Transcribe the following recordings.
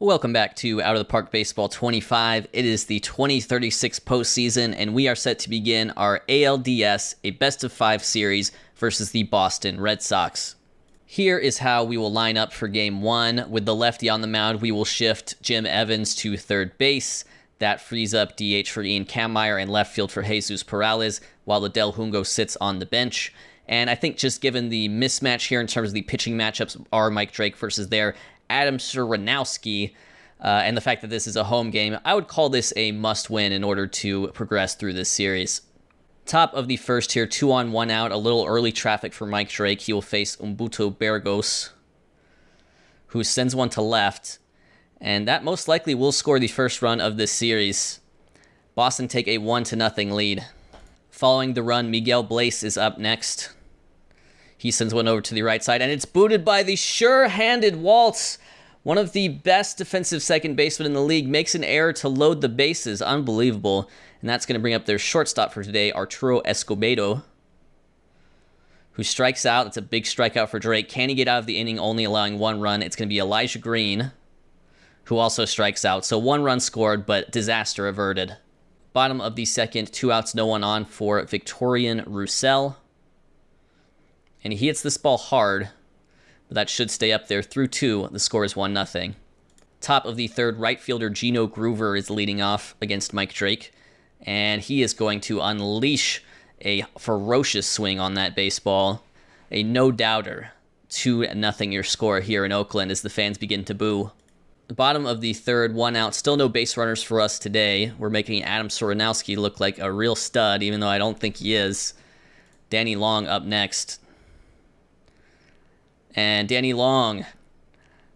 Welcome back to Out of the Park Baseball 25. It is the 2036 postseason, and we are set to begin our ALDS, a best-of-5 series versus the Boston Red Sox. Here is how we will line up for Game 1. With the lefty on the mound, we will shift Jim Evans to third base. That frees up DH for Ian Kammeyer and left field for Jesus Perales, while Adel Jungo sits on the bench. And I think just given the mismatch here in terms of the pitching matchups are Mike Drake versus their Adam Suranowski, and the fact that this is a home game, I would call this a must-win in order to progress through this series. Top of the first here, 2 on 1 out, a little early traffic for Mike Drake. He will face Humberto Burgos, who sends one to left, and that most likely will score the first run of this series. Boston take a 1-0 lead. Following the run, Miguel Bleis is up next. He sends one over to the right side, and it's booted by the sure-handed Waltz. One of the best defensive second basemen in the league makes an error to load the bases. Unbelievable. And that's going to bring up their shortstop for today, Arturo Escobedo, who strikes out. It's a big strikeout for Drake. Can he get out of the inning, only allowing 1 run? It's going to be Elijah Green, who also strikes out. So 1 run scored, but disaster averted. Bottom of the second, 2 outs, no one on for Victorian Roussel. And he hits this ball hard, but that should stay up there through 2. The score is 1-0. Top of the third, right fielder Gino Groover is leading off against Mike Drake, and he is going to unleash a ferocious swing on that baseball. A no-doubter. 2-0 your score here in Oakland as the fans begin to boo. Bottom of the third, 1 out. Still no base runners for us today. We're making Adam Suranowski look like a real stud, even though I don't think he is. Danny Long up next. And Danny Long,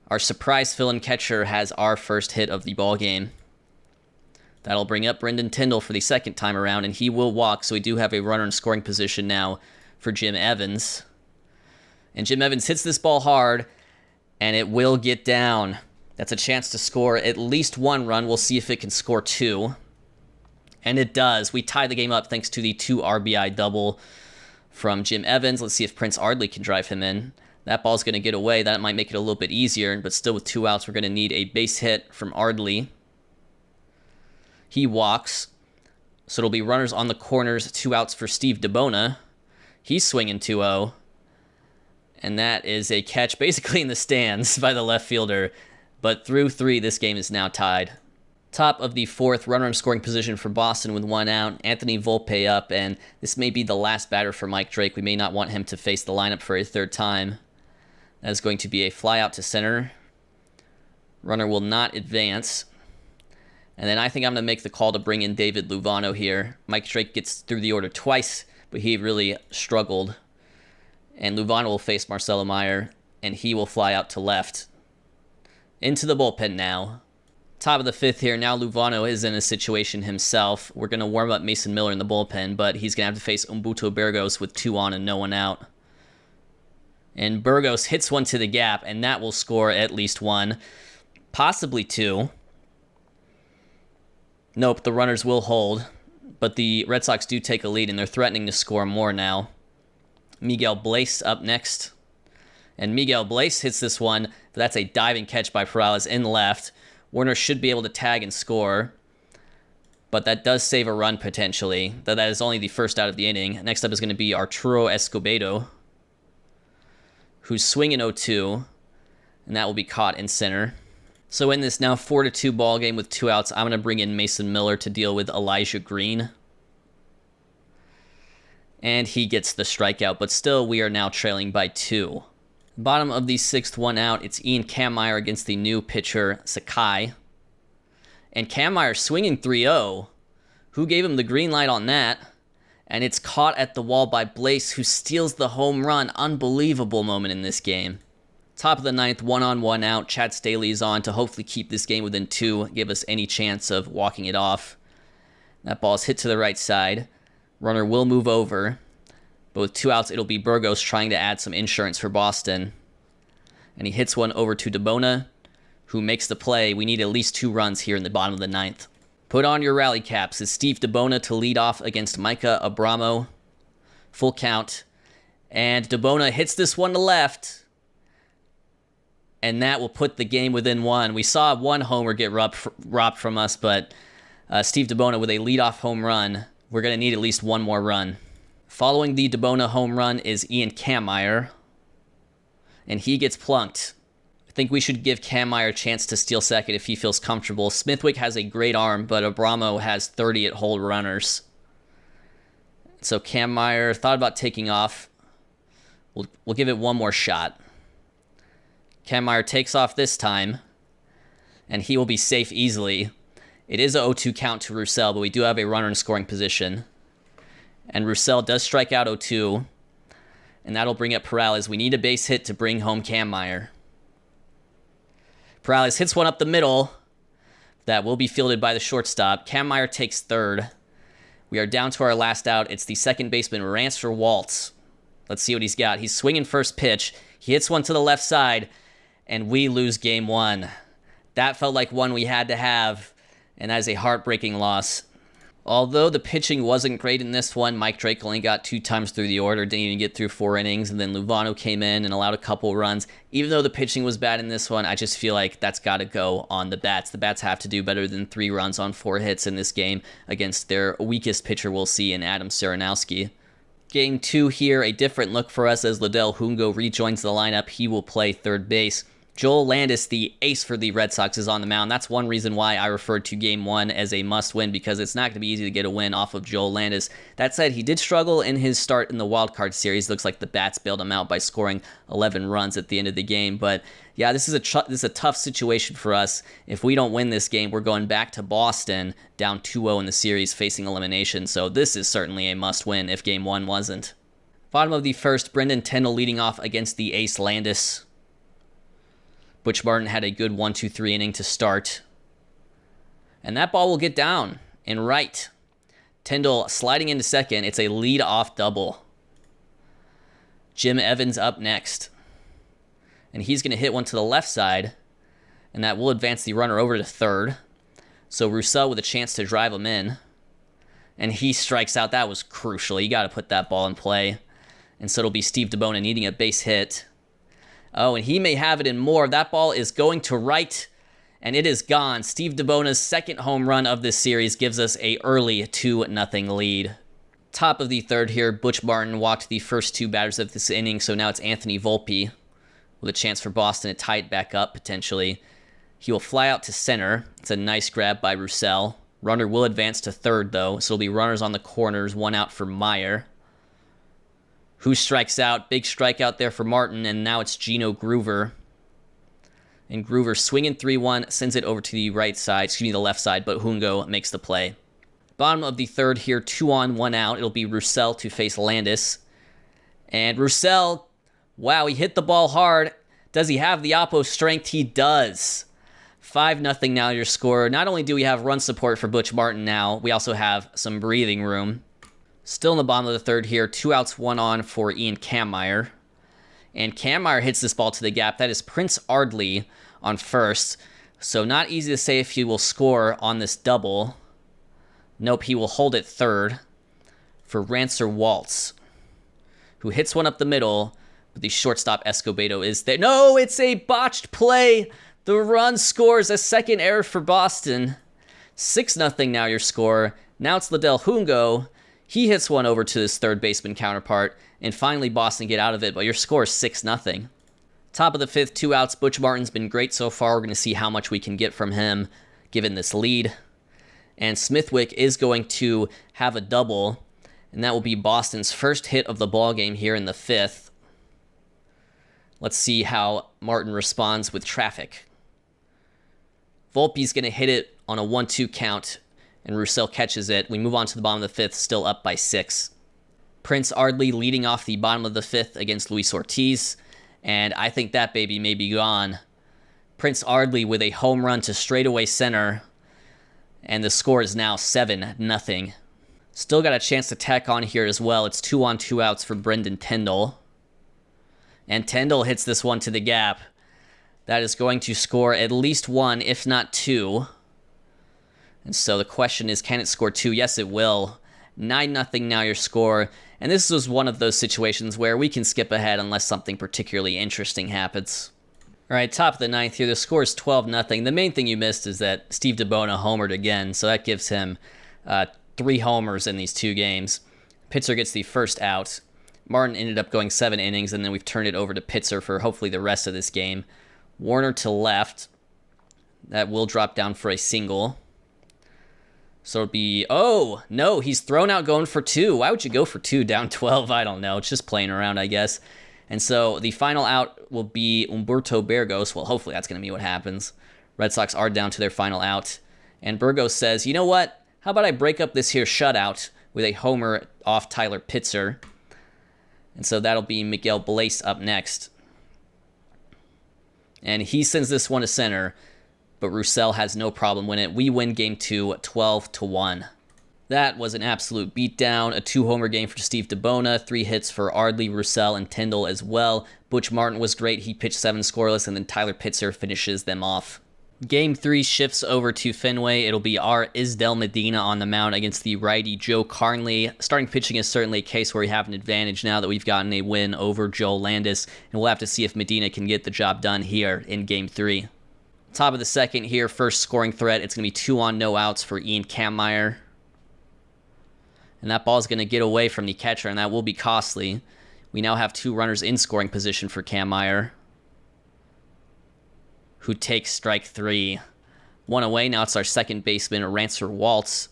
our surprise fill-in catcher, has our first hit of the ball game. That'll bring up Brendan Tyndall for the second time around, and he will walk, so we do have a runner in scoring position now for Jim Evans. And Jim Evans hits this ball hard, and it will get down. That's a chance to score at least 1 run. We'll see if it can score 2. And it does. We tie the game up thanks to the 2 RBI double from Jim Evans. Let's see if Prince Ardley can drive him in. That ball's going to get away. That might make it a little bit easier, but still with 2 outs, we're going to need a base hit from Ardley. He walks, so it'll be runners on the corners, 2 outs for Steve DeBona. He's swinging 2-0, and that is a catch basically in the stands by the left fielder, but through 3, this game is now tied. Top of the fourth, runner in scoring position for Boston with 1 out. Anthony Volpe up, and this may be the last batter for Mike Drake. We may not want him to face the lineup for a 3rd time. That is going to be a fly out to center. Runner will not advance. And then I think I'm going to make the call to bring in David Luvano here. Mike Drake gets through the order twice, but he really struggled. And Luvano will face Marcelo Meyer, and he will fly out to left. Into the bullpen now. Top of the 5th here. Now Luvano is in a situation himself. We're going to warm up Mason Miller in the bullpen, but he's going to have to face Humberto Burgos with 2 on and no one out. And Burgos hits one to the gap, and that will score at least 1, possibly 2. Nope, the runners will hold, but the Red Sox do take a lead, and they're threatening to score more now. Miguel Bleis up next, and Miguel Bleis hits this one, but that's a diving catch by Perales in left. Warner should be able to tag and score, but that does save a run potentially. That is only the first out of the inning. Next up is going to be Arturo Escobedo, who's swinging 0-2, and that will be caught in center. So in this now 4-2 ball game with 2 outs, I'm going to bring in Mason Miller to deal with Elijah Green. And he gets the strikeout, but still we are now trailing by 2. Bottom of the 6th, 1 out, it's Ian Kammeyer against the new pitcher, Sakai. And Kammeyer swinging 3-0. Who gave him the green light on that? And it's caught at the wall by Bleis, who steals the home run. Unbelievable moment in this game. Top of the 9th, 1 on, 1 out. Chad Staley is on to hopefully keep this game within 2, give us any chance of walking it off. That ball is hit to the right side. Runner will move over. But with 2 outs, it'll be Burgos trying to add some insurance for Boston. And he hits one over to DeBona, who makes the play. We need at least 2 runs here in the bottom of the 9th. Put on your rally caps. It's Steve DeBona to lead off against Micah Abramo. Full count. And DeBona hits this one to left. and that will put the game within one. We saw one homer get robbed from us, but Steve DeBona with a leadoff home run. We're going to need at least one more run. Following the DeBona home run is Ian Kampmeyer, and he gets plunked. I think we should give Kampmeyer a chance to steal second if he feels comfortable. Smithwick has a great arm, but Abramo has 30 at hold runners. So Kampmeyer thought about taking off. We'll give it one more shot. Kampmeyer takes off this time, and he will be safe easily. It is a 0-2 count to Roussel, but we do have a runner in scoring position. And Roussel does strike out 0-2, and that'll bring up Perales. We need a base hit to bring home Kampmeyer. Perales hits one up the middle. That will be fielded by the shortstop. Kampmeyer takes third. We are down to our last out. It's the second baseman, Rancer Waltz. Let's see what he's got. He's swinging first pitch. He hits one to the left side, and we lose game one. That felt like one we had to have, and that is a heartbreaking loss. Although the pitching wasn't great in this one, Mike Drake only got 2 times through the order, didn't even get through 4 innings, and then Luvano came in and allowed a couple runs. Even though the pitching was bad in this one, I just feel like that's got to go on the bats. The bats have to do better than 3 runs on 4 hits in this game against their weakest pitcher we'll see in Adam Saranowski. Game 2 here, a different look for us as Liddell Hungo rejoins the lineup. He will play third base. Joel Landis, the ace for the Red Sox, is on the mound. That's one reason why I referred to Game 1 as a must-win, because it's not going to be easy to get a win off of Joel Landis. That said, he did struggle in his start in the Wild Card Series. Looks like the bats bailed him out by scoring 11 runs at the end of the game. But yeah, this is a tough situation for us. If we don't win this game, we're going back to Boston, down 2-0 in the series, facing elimination. So this is certainly a must-win if Game 1 wasn't. Bottom of the first, Brendan Tyndall leading off against the ace Landis. Butch Martin had a good 1-2-3 inning to start. And that ball will get down and right. Tyndall sliding into second. It's a lead-off double. Jim Evans up next. And he's going to hit one to the left side. And that will advance the runner over to third. So Roussel with a chance to drive him in. And he strikes out. That was crucial. You got to put that ball in play. And so it'll be Steve DeBona needing a base hit. Oh, and he may have it in more. That ball is going to right, and it is gone. Steve DeBona's second home run of this series gives us a early 2-0 lead. Top of the third here, Butch Martin walked the first 2 batters of this inning, so now it's Anthony Volpe with a chance for Boston to tie it back up, potentially. He will fly out to center. It's a nice grab by Roussel. Runner will advance to third, though, so it'll be runners on the corners, 1 out for Meyer. Who strikes out? Big strikeout there for Martin, and now it's Gino Groover. And Groover swinging 3-1, sends it over to the right side, the left side, but Hungo makes the play. Bottom of the third here, 2 on, 1 out. It'll be Roussel to face Landis. And Roussel, wow, he hit the ball hard. Does he have the oppo strength? He does. 5-0 now your score. Not only do we have run support for Butch Martin now, we also have some breathing room. Still in the bottom of the third here, 2 outs, 1 on for Ian Kampmeyer. And Kampmeyer hits this ball to the gap. That is Prince Ardley on first. So not easy to say if he will score on this double. Nope, he will hold it third for Rancer Waltz, who hits one up the middle, but the shortstop Escobedo is there. No, it's a botched play. The run scores, a second error for Boston. 6-0 now your score. Now it's Liddell Hungo. He hits one over to his third baseman counterpart, and finally Boston get out of it, but your score is 6-0. Top of the fifth, 2 outs. Butch Martin's been great so far. We're going to see how much we can get from him given this lead. And Smithwick is going to have a double, and that will be Boston's first hit of the ballgame here in the 5th. Let's see how Martin responds with traffic. Volpe's going to hit it on a 1-2 count, and Roussel catches it. We move on to the bottom of the 5th, still up by 6. Prince Ardley leading off the bottom of the 5th against Luis Ortiz, and I think that baby may be gone. Prince Ardley with a home run to straightaway center, and the score is now 7-0. Still got a chance to tack on here as well. It's 2 on, 2 outs for Brendan Tyndall. And Tyndall hits this one to the gap. That is going to score at least 1, if not 2. And so the question is, can it score 2? Yes, it will. 9-0 now your score. And this was one of those situations where we can skip ahead unless something particularly interesting happens. All right, top of the ninth here. The score is 12-0. The main thing you missed is that Steve DeBona homered again, so that gives him 3 homers in these 2 games. Pitzer gets the first out. Martin ended up going 7 innings, and then we've turned it over to Pitzer for hopefully the rest of this game. Warner to left. That will drop down for a single. So it'll be, oh, no, he's thrown out going for 2. Why would you go for 2 down 12? I don't know. It's just playing around, I guess. And so the final out will be Humberto Burgos. Well, hopefully that's going to be what happens. Red Sox are down to their final out. And Burgos says, you know what? How about I break up this here shutout with a homer off Tyler Pitzer? And so that'll be Miguel Blaze up next. And he sends this one to center, but Roussel has no problem winning it. We win game 2, 12-1. That was an absolute beatdown. A 2-homer game for Steve DeBona, 3 hits for Ardley, Roussel, and Tyndall as well. Butch Martin was great. He pitched 7 scoreless, and then Tyler Pitzer finishes them off. Game 3 shifts over to Fenway. It'll be our Isdel Medina on the mound against the righty Joe Carnley. Starting pitching is certainly a case where we have an advantage now that we've gotten a win over Joe Landis, and we'll have to see if Medina can get the job done here in Game 3. Top of the second here, first scoring threat. It's going to be 2 on, no outs for Ian Kampmeyer. And that ball is going to get away from the catcher, and that will be costly. We now have 2 runners in scoring position for Kampmeyer, who takes strike 3. 1 away. Now it's our second baseman, Rancer Waltz.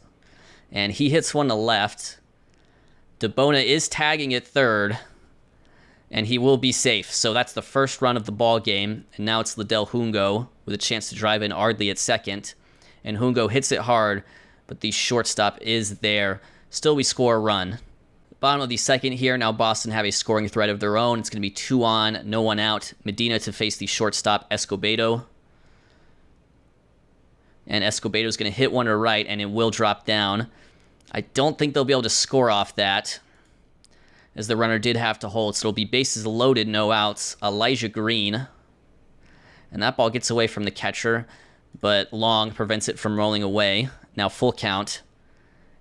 And he hits one to left. DeBona is tagging at third, and he will be safe. So that's the first run of the ball game. And now it's Liddell Jungo with a chance to drive in Ardley at second. And Jungo hits it hard, but the shortstop is there. Still, we score a run. Bottom of the second here, now Boston have a scoring threat of their own. It's going to be 2 on, no one out. Medina to face the shortstop, Escobedo. And Escobedo is going to hit one to right, and it will drop down. I don't think they'll be able to score off that, as the runner did have to hold. So it'll be bases loaded, no outs. Elijah Green. And that ball gets away from the catcher, but Long prevents it from rolling away. Now full count.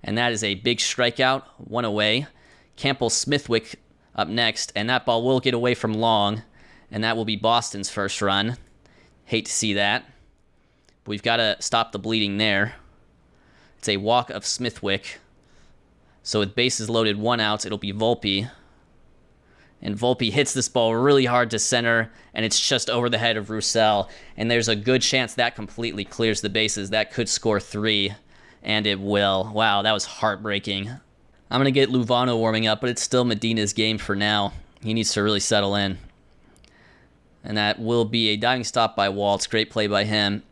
And that is a big strikeout, 1 away. Campbell Smithwick up next, and that ball will get away from Long, and that will be Boston's first run. Hate to see that. But we've got to stop the bleeding there. It's a walk of Smithwick. So with bases loaded, 1 out, it'll be Volpe. And Volpe hits this ball really hard to center, and it's just over the head of Roussel. And there's a good chance that completely clears the bases. That could score 3. And it will. Wow, that was heartbreaking. I'm going to get Luvano warming up, but it's still Medina's game for now. He needs to really settle in. And that will be a diving stop by Waltz. Great play by him.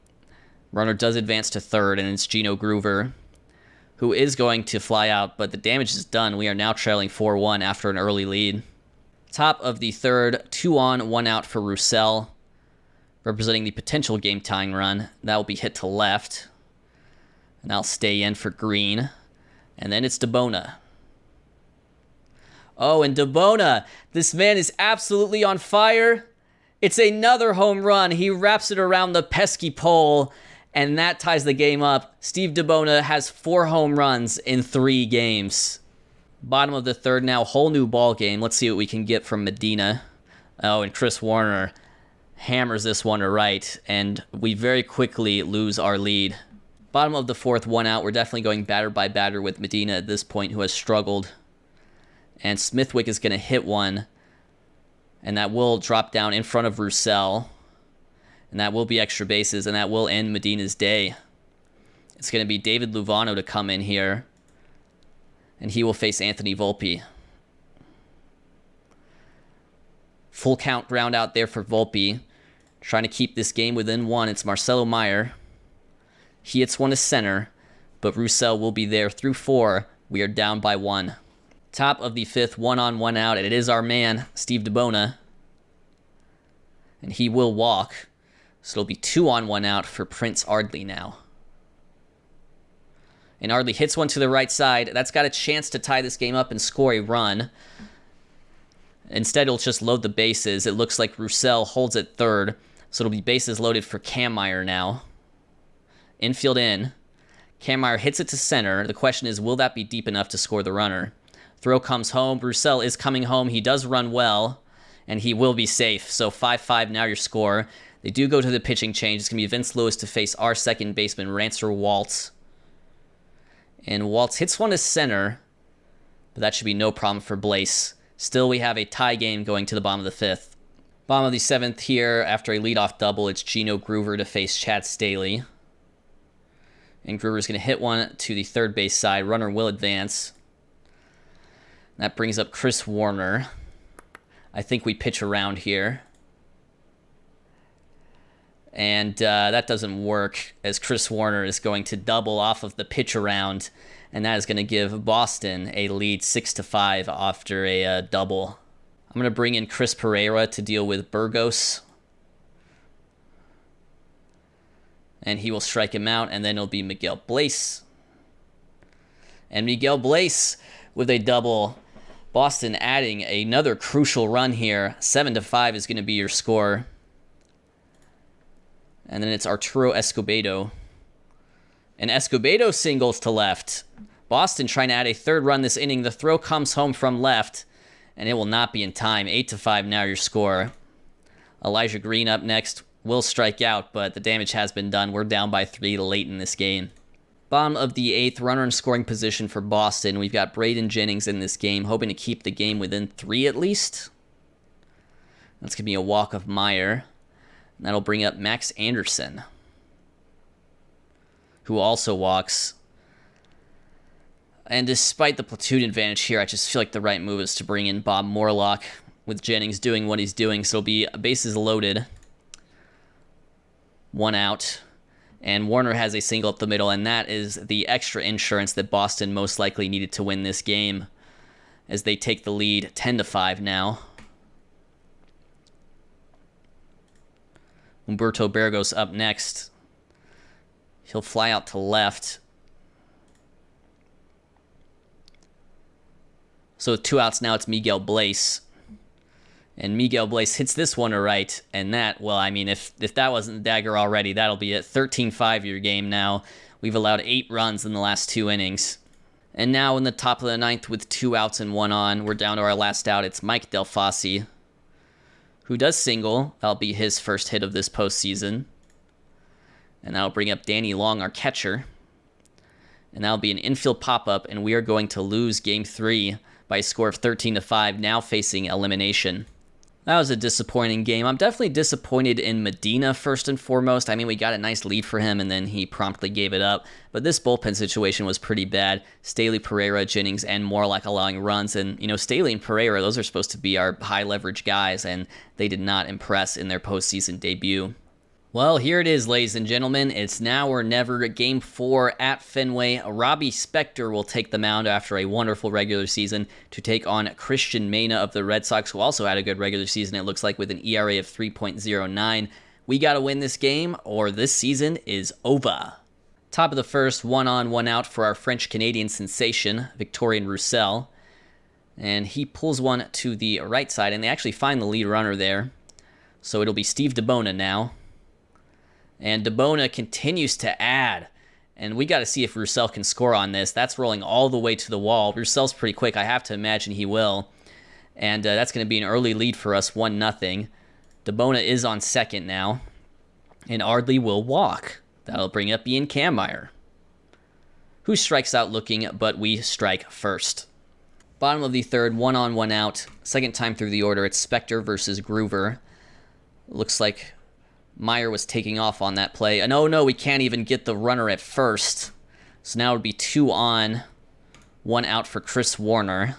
Runner does advance to third, and it's Gino Groover, who is going to fly out, but the damage is done. We are now trailing 4-1 after an early lead. Top of the third, 2 on, 1 out for Roussel, representing the potential game-tying run. That will be hit to left. And I'll stay in for Green. And then it's DeBona. Oh, and DeBona. This man is absolutely on fire. It's another home run. He wraps it around the pesky pole, and that ties the game up. Steve DeBona has 4 home runs in 3 games. Bottom of the third now, whole new ball game. Let's see what we can get from Medina. Oh, and Chris Warner hammers this one to right, and we very quickly lose our lead. Bottom of the fourth, 1 out. We're definitely going batter by batter with Medina at this point, who has struggled. And Smithwick is going to hit one, and that will drop down in front of Roussel. And that will be extra bases, and that will end Medina's day. It's going to be David Luvano to come in here, and he will face Anthony Volpe. Full count ground out there for Volpe. Trying to keep this game within 1. It's Marcelo Meyer. He hits one to center, but Roussel will be there through 4. We are down by 1. Top of the 5th, 1 on, 1 out, and it is our man, Steve DeBona. And he will walk. So it'll be 2 on, 1 out for Prince Ardley now. And Ardley hits one to the right side. That's got a chance to tie this game up and score a run. Instead, it'll just load the bases. It looks like Roussel holds at third, so it'll be bases loaded for Kampmeyer now. Infield in. Kampmeyer hits it to center. The question is, will that be deep enough to score the runner? Throw comes home. Roussel is coming home. He does run well, and he will be safe. So 5-5 now your score. They do go to the pitching change. It's going to be Vince Lewis to face our second baseman, Rancer Waltz. And Waltz hits one to center, but that should be no problem for Blaze. Still, we have a tie game going to the bottom of the fifth. Bottom of the seventh here, after a leadoff double, it's Gino Groover to face Chad Staley. And Groover's going to hit one to the third base side. Runner will advance. That brings up Chris Warner. I think we pitch around here. And that doesn't work, as Chris Warner is going to double off of the pitch around, and that is going to give Boston a lead 6-5 after a double. I'm going to bring in Chris Pereira to deal with Burgos. And he will strike him out, and then it'll be Miguel Blaze. And Miguel Blaze with a double. Boston adding another crucial run here. 7-5 is going to be your score. And then it's Arturo Escobedo. And Escobedo singles to left. Boston trying to add a third run this inning. The throw comes home from left, and it will not be in time. 8-5 now your score. Elijah Green up next. Will strike out, but the damage has been done. We're down by 3 late in this game. Bottom of the 8th, runner in scoring position for Boston. We've got Braden Jennings in this game, hoping to keep the game within 3 at least. That's going to be a walk of Meyer. And that'll bring up Max Anderson, who also walks. And despite the platoon advantage here, I just feel like the right move is to bring in Bob Morlock, with Jennings doing what he's doing. So it'll be bases loaded. 1 out. And Warner has a single up the middle, and that is the extra insurance that Boston most likely needed to win this game, as they take the lead 10-5 now. Humberto Burgos up next. He'll fly out to left. So with 2 outs now, it's Miguel Blaze. And Miguel Blaze hits this one to right. And that, well, I mean, if that wasn't the dagger already, that'll be it. 13-5 your game now. We've allowed 8 runs in the last 2 innings. And now in the top of the 9th with 2 outs and 1 on, we're down to our last out. It's Mike Delfasi, who does single. That'll be his first hit of this postseason. And that'll bring up Danny Long, our catcher. And that'll be an infield pop-up, and we are going to lose Game 3 by a score of 13-5, now facing elimination. That was a disappointing game. I'm definitely disappointed in Medina first and foremost. I mean, we got a nice lead for him, and then he promptly gave it up. But this bullpen situation was pretty bad. Staley, Pereira, Jennings, and Morlock allowing runs. And, you know, Staley and Pereira, those are supposed to be our high-leverage guys, and they did not impress in their postseason debut. Well, here it is, ladies and gentlemen. It's now or never. Game 4 at Fenway. Robbie Spector will take the mound after a wonderful regular season to take on Christian Mena of the Red Sox, who also had a good regular season, it looks like, with an ERA of 3.09. We got to win this game, or this season is over. Top of the first, 1 on, 1 out for our French-Canadian sensation, Victorien Roussel. And he pulls one to the right side, and they actually find the lead runner there. So it'll be Steve DeBona now. And DeBona continues to add. And we got to see if Roussel can score on this. That's rolling all the way to the wall. Roussel's pretty quick. I have to imagine he will. And that's going to be an early lead for us, 1-0. DeBona is on second now. And Ardley will walk. That'll bring up Ian Kammeier, who strikes out looking, but we strike first. Bottom of the third, 1 on, 1 out. Second time through the order, it's Spector versus Groover. Looks like Meyer was taking off on that play. And oh no, we can't even get the runner at first. So now it would be 2 on, 1 out for Chris Warner.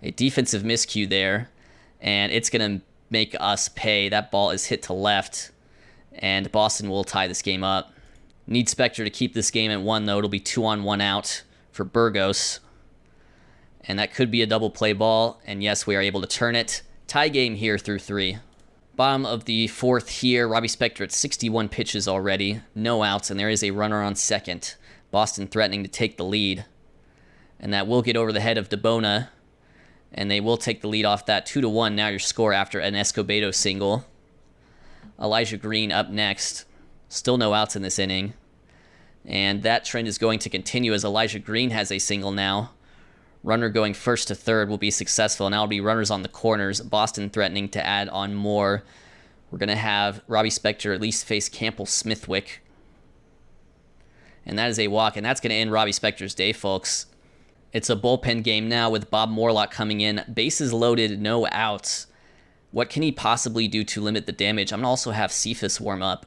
A defensive miscue there. And it's going to make us pay. That ball is hit to left. And Boston will tie this game up. Need Spector to keep this game at 1, though. It'll be 2 on, 1 out for Burgos. And that could be a double play ball. And yes, we are able to turn it. Tie game here through 3. Bottom of the 4th here, Robbie Spector at 61 pitches already. No outs, and there is a runner on second. Boston threatening to take the lead. And that will get over the head of DeBona. And they will take the lead off that. 2-1 now your score after an Escobedo single. Elijah Green up next. Still no outs in this inning. And that trend is going to continue as Elijah Green has a single now. Runner going first to third will be successful. Now it'll be runners on the corners. Boston threatening to add on more We're going to have Robbie Spector at least face Campbell Smithwick. And that is a walk, and that's going to end Robbie Spector's day, folks. It's a bullpen game now with Bob Morlock coming in. Bases loaded, no outs. What can he possibly do to limit the damage? I'm going to also have Cephas warm up.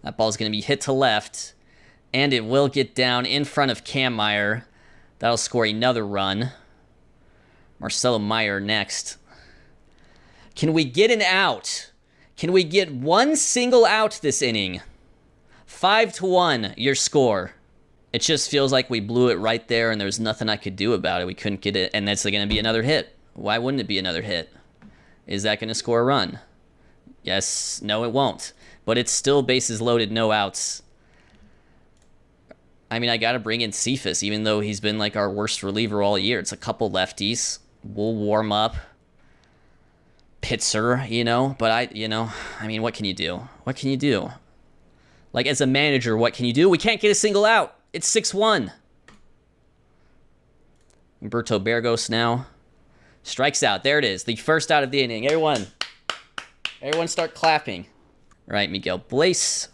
That ball is going to be hit to left, and it will get down in front of Kammeier. That'll score another run. Marcelo Meyer next. Can we get an out? Can we get one single out this inning? 5-1, your score. It just feels like we blew it right there, and there's nothing I could do about it. We couldn't get it, and that's going to be another hit. Why wouldn't it be another hit? Is that going to score a run? Yes. No, it won't. But it's still bases loaded, no outs. I mean, I got to bring in Cephas, even though he's been like our worst reliever all year. It's a couple lefties. We'll warm up. Pitzer, but I mean, what can you do? What can you do? Like, as a manager, what can you do? We can't get a single out. It's 6-1. Humberto Burgos now strikes out. There it is. The first out of the inning. Everyone start clapping. All right, Miguel Blaze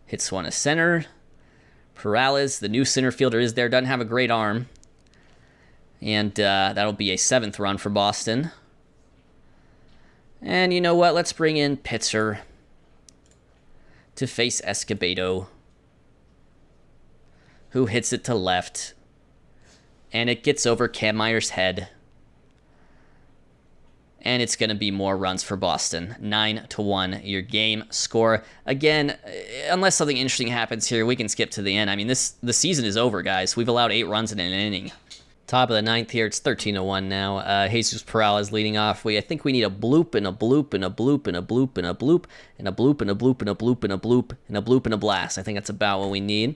hits one to center. Perales, the new center fielder, is there. Doesn't have a great arm. And that'll be a 7th run for Boston. And you know what? Let's bring in Pitzer to face Escobedo, who hits it to left. And it gets over Kammeier's head. And it's going to be more runs for Boston. 9-1, your game score. Again, unless something interesting happens here, we can skip to the end. I mean, the season is over, guys. We've allowed 8 runs in an inning. Top of the 9th here. It's 13-1 now. Jesus Perales leading off. I think we need a bloop and a bloop and a bloop and a bloop and a bloop and a bloop and a bloop and a bloop and a bloop and a bloop and a blast. I think that's about what we need.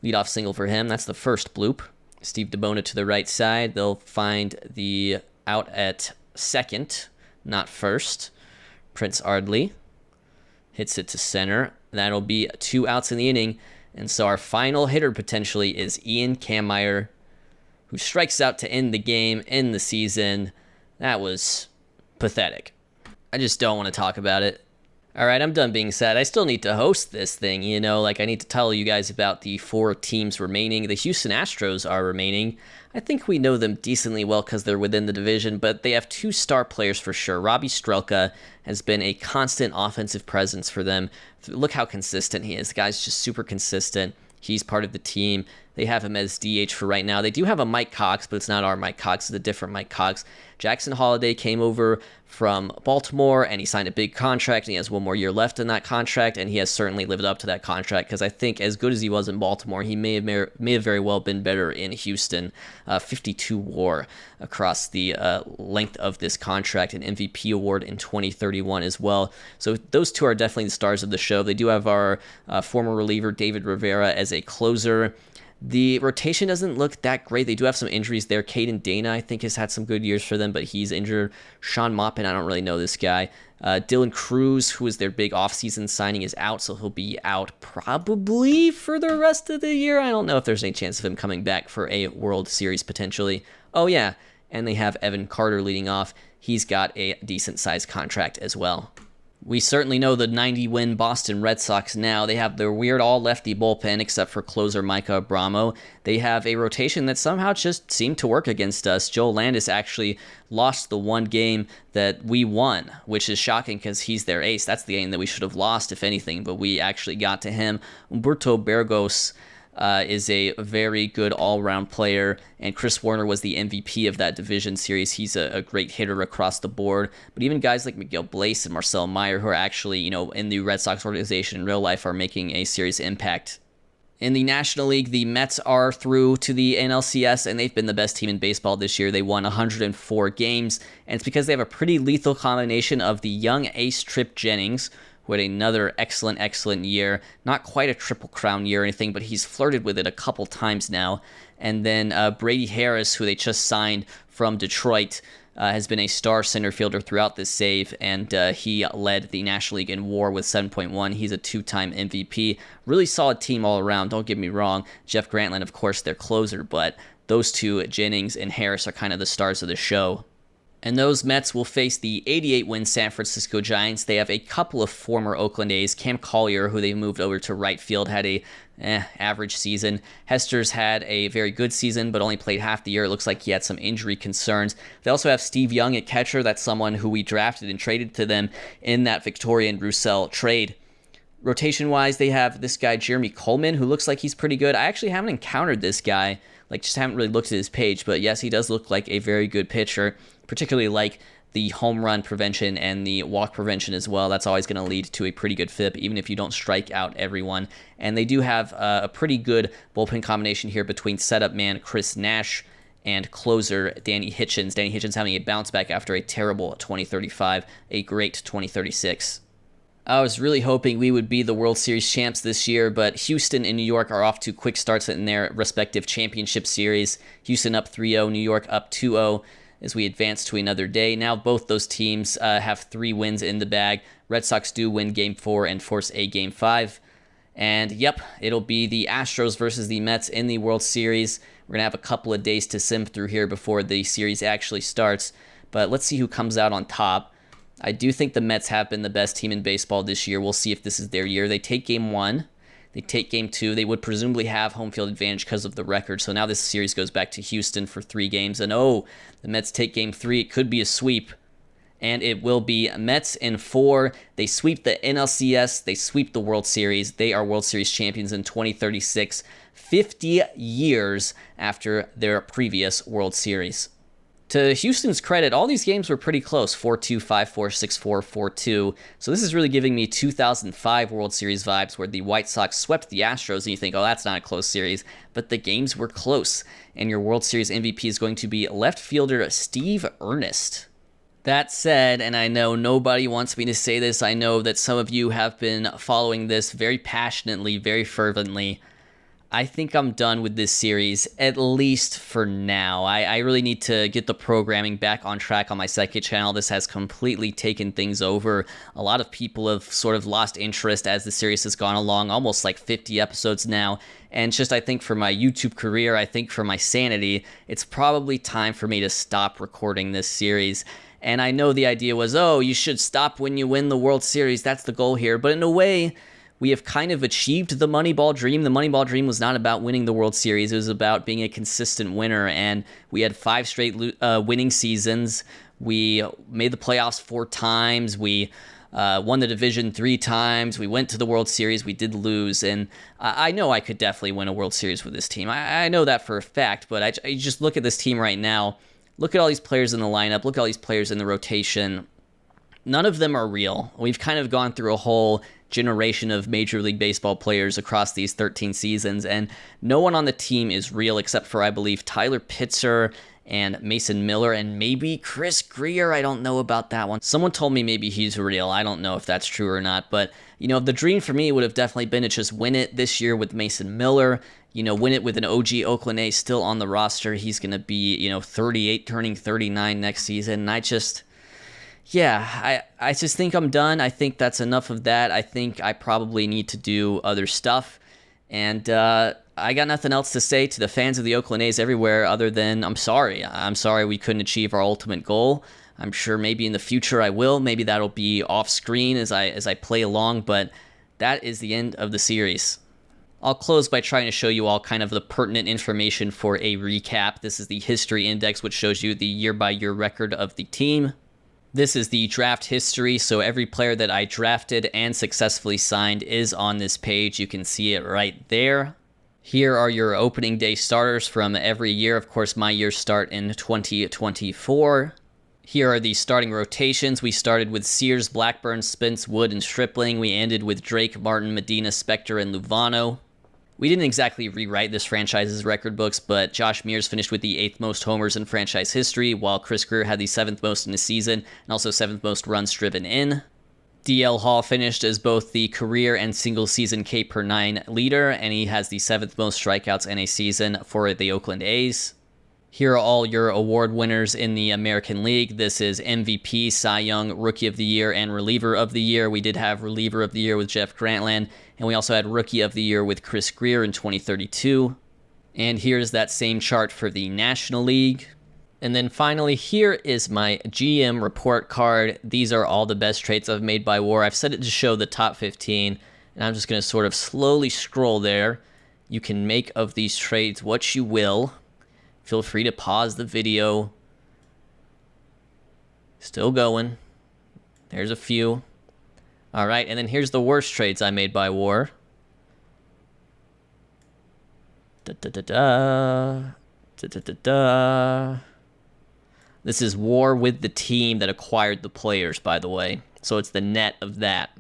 Leadoff single for him. That's the first bloop. Steve DeBona to the right side. They'll find the out at second, not first. Prince Ardley hits it to center. That'll be 2 outs in the inning. And so our final hitter potentially is Ian Kammeier, who strikes out to end the game, end the season. That was pathetic. I just don't want to talk about it. All right, I'm done being sad. I still need to host this thing, I need to tell you guys about the 4 teams remaining. The Houston Astros are remaining. I think we know them decently well because they're within the division, but they have 2 star players for sure. Robbie Strelka has been a constant offensive presence for them. Look how consistent he is. The guy's just super consistent. He's part of the team. They have him as DH for right now. They do have a Mike Cox, but it's not our Mike Cox. It's a different Mike Cox. Jackson Holliday came over from Baltimore, and he signed a big contract, and he has 1 more year left in that contract, and he has certainly lived up to that contract, because I think as good as he was in Baltimore, he may have very well been better in Houston. 52 WAR across the length of this contract, an MVP award in 2031 as well. So those 2 are definitely the stars of the show. They do have our former reliever David Rivera as a closer. The rotation doesn't look that great. They do have some injuries there. Caden Dana, I think, has had some good years for them, but he's injured. Sean Moppin, I don't really know this guy. Dylan Cruz, who is their big offseason signing, is out, so he'll be out probably for the rest of the year. I don't know if there's any chance of him coming back for a World Series potentially. Oh, yeah, and they have Evan Carter leading off. He's got a decent-sized contract as well. We certainly know the 90-win Boston Red Sox now. They have their weird all-lefty bullpen, except for closer Micah Abramo. They have a rotation that somehow just seemed to work against us. Joe Landis actually lost the 1 game that we won, which is shocking because he's their ace. That's the game that we should have lost, if anything, but we actually got to him. Humberto Burgos is a very good all-around player, and Chris Warner was the MVP of that division series. He's a great hitter across the board, but even guys like Miguel Blaze and Marcel Meyer, who are actually, in the Red Sox organization in real life, are making a serious impact. In the National League, the Mets are through to the NLCS, and they've been the best team in baseball this year. They won 104 games, and it's because they have a pretty lethal combination of the young ace Trip Jennings, who had another excellent year. Not quite a Triple Crown year or anything, but he's flirted with it a couple times now. And then Brady Harris, who they just signed from Detroit, has been a star center fielder throughout this save, and he led the National League in WAR with 7.1. He's a 2-time MVP. Really solid team all around, don't get me wrong. Jeff Grantland, of course, their closer, but those 2, Jennings and Harris, are kind of the stars of the show. And those Mets will face the 88-win San Francisco Giants. They have a couple of former Oakland A's. Cam Collier, who they moved over to right field, had a average season. Hester's had a very good season, but only played half the year. It looks like he had some injury concerns. They also have Steve Young at catcher. That's someone who we drafted and traded to them in that Victoria and Roussel trade. Rotation-wise, they have this guy, Jeremy Coleman, who looks like he's pretty good. I actually haven't encountered this guy, just haven't really looked at his page, but yes, he does look like a very good pitcher, particularly like the home run prevention and the walk prevention as well. That's always going to lead to a pretty good FIP, even if you don't strike out everyone. And they do have a pretty good bullpen combination here between setup man Chris Nash and closer Danny Hitchens. Danny Hitchens having a bounce back after a terrible 2035, a great 2036. I was really hoping we would be the World Series champs this year, but Houston and New York are off to quick starts in their respective championship series. Houston up 3-0, New York up 2-0 as we advance to another day. Now both those teams have 3 wins in the bag. Red Sox do win Game 4 and force a Game 5. And yep, it'll be the Astros versus the Mets in the World Series. We're going to have a couple of days to sift through here before the series actually starts. But let's see who comes out on top. I do think the Mets have been the best team in baseball this year. We'll see if this is their year. They take Game 1. They take Game 2. They would presumably have home field advantage because of the record. So now this series goes back to Houston for 3 games. And the Mets take Game 3. It could be a sweep. And it will be Mets in 4. They sweep the NLCS. They sweep the World Series. They are World Series champions in 2036, 50 years after their previous World Series. To Houston's credit, all these games were pretty close, 4-2, 5-4, 6-4, 4-2. So this is really giving me 2005 World Series vibes where the White Sox swept the Astros and you think, oh, that's not a close series. But the games were close, and your World Series MVP is going to be left fielder Steve Ernest. That said, and I know nobody wants me to say this, I know that some of you have been following this very passionately, very fervently. I think I'm done with this series, at least for now. I really need to get the programming back on track on my second channel. This has completely taken things over. A lot of people have sort of lost interest as the series has gone along, almost like 50 episodes now. And just, I think for my YouTube career, I think for my sanity, it's probably time for me to stop recording this series. And I know the idea was, oh, you should stop when you win the World Series. That's the goal here. But in a way, we have kind of achieved the Moneyball dream. The Moneyball dream was not about winning the World Series. It was about being a consistent winner, and we had 5 straight winning seasons. We made the playoffs 4 times. We won the division 3 times. We went to the World Series. We did lose, and I know I could definitely win a World Series with this team. I know that for a fact, but I just look at this team right now. Look at all these players in the lineup. Look at all these players in the rotation. None of them are real. We've kind of gone through a whole generation of Major League Baseball players across these 13 seasons, and no one on the team is real except for, I believe, Tyler Pitzer and Mason Miller and maybe Chris Greer. I don't know about that one. Someone told me maybe he's real. I don't know if that's true or not, but the dream for me would have definitely been to just win it this year with Mason Miller. Win it with an OG Oakland A still on the roster. He's going to be 38 turning 39 next season, and I just think I'm done. I think that's enough of that. I think I probably need to do other stuff. And I got nothing else to say to the fans of the Oakland A's everywhere other than I'm sorry. I'm sorry we couldn't achieve our ultimate goal. I'm sure maybe in the future I will. Maybe that'll be off screen as I play along. But that is the end of the series. I'll close by trying to show you all kind of the pertinent information for a recap. This is the history index, which shows you the year-by-year record of the team. This is the draft history, so every player that I drafted and successfully signed is on this page. You can see it right there. Here are your opening day starters from every year. Of course, my years start in 2024. Here are the starting rotations. We started with Sears, Blackburn, Spence, Wood, and Stripling. We ended with Drake, Martin, Medina, Spector, and Luvano. We didn't exactly rewrite this franchise's record books, but Josh Mears finished with the 8th most homers in franchise history, while Chris Greer had the 7th most in a season, and also 7th most runs driven in. DL Hall finished as both the career and single-season K per 9 leader, and he has the 7th most strikeouts in a season for the Oakland A's. Here are all your award winners in the American League. This is MVP, Cy Young, Rookie of the Year, and Reliever of the Year. We did have Reliever of the Year with Jeff Grantland, and we also had Rookie of the Year with Chris Greer in 2032. And here's that same chart for the National League. And then finally, here is my GM report card. These are all the best trades I've made by WAR. I've set it to show the top 15, and I'm just going to sort of slowly scroll there. You can make of these trades what you will. Feel free to pause the video. Still going. There's a few. All right, and then here's the worst trades I made by WAR. This is WAR with the team that acquired the players, by the way. So it's the net of that.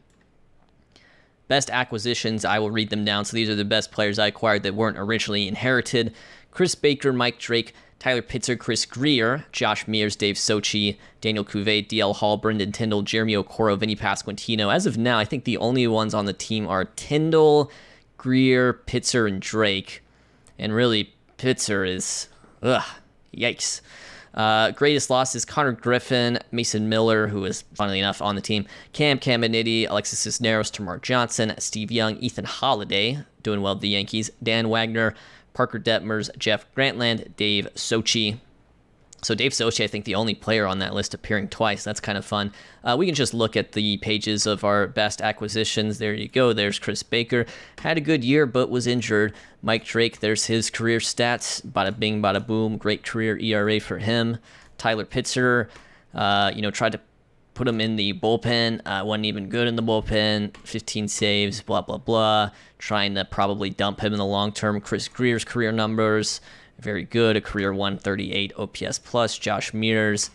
Best acquisitions, I will read them down. So these are the best players I acquired that weren't originally inherited. Chris Baker, Mike Drake, Tyler Pitzer, Chris Greer, Josh Mears, Dave Sochi, Daniel Cuvée, DL Hall, Brendan Tyndall, Jeremy Okoro, Vinny Pasquantino. As of now, I think the only ones on the team are Tyndall, Greer, Pitzer, and Drake. And really, Pitzer is, yikes. Greatest losses, Connor Griffin, Mason Miller, who is, funnily enough, on the team, Cam Caminiti, Alexis Cisneros, Tamar Johnson, Steve Young, Ethan Holiday, doing well with the Yankees, Dan Wagner, Parker Detmers, Jeff Grantland, Dave Sochi. So Dave Sochi, I think the only player on that list appearing twice. That's kind of fun. We can just look at the pages of our best acquisitions. There you go. There's Chris Baker. Had a good year, but was injured. Mike Drake, there's his career stats. Bada bing, bada boom. Great career ERA for him. Tyler Pitzer, tried to put him in the bullpen. Wasn't even good in the bullpen. 15 saves, blah, blah, blah. Trying to probably dump him in the long term. Chris Greer's career numbers, very good. A career 138 OPS plus. Josh Mears,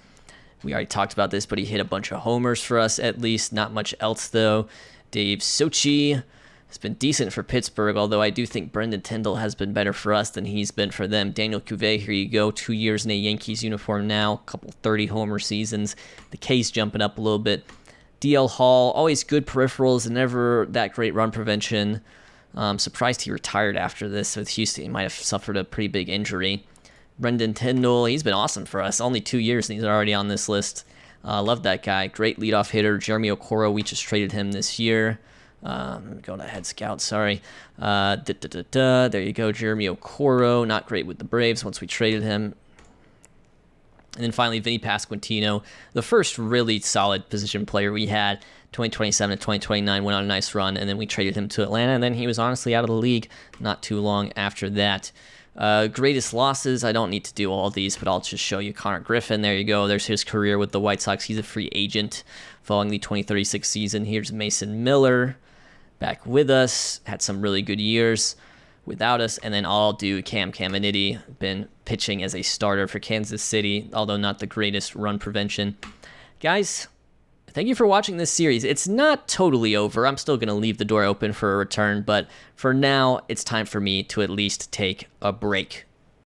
we already talked about this, but he hit a bunch of homers for us at least. Not much else, though. Dave Sochi has been decent for Pittsburgh, although I do think Brendan Tyndall has been better for us than he's been for them. Daniel Cuvée, here you go. 2 years in a Yankees uniform now. A couple 30-homer seasons. The K's jumping up a little bit. DL Hall, always good peripherals and never that great run prevention. Surprised he retired after this with Houston. He might have suffered a pretty big injury. Brendan Tyndall, he's been awesome for us. Only 2 years and he's already on this list. Love that guy. Great leadoff hitter. Jeremy Okoro, we just traded him this year. Going to head scout, sorry. There you go, Jeremy Okoro. Not great with the Braves once we traded him. And then finally, Vinny Pasquantino, the first really solid position player we had. 2027 to 2029 went on a nice run, and then we traded him to Atlanta, and then he was honestly out of the league not too long after that. Greatest losses, I don't need to do all of these, but I'll just show you Connor Griffin. There you go. There's his career with the White Sox. He's a free agent following the 2036 season. Here's Mason Miller back with us. Had some really good years without us. And then I'll do Cam Caminiti. Been pitching as a starter for Kansas City, although not the greatest run prevention. Guys, thank you for watching this series. It's not totally over. I'm still going to leave the door open for a return, but for now, it's time for me to at least take a break.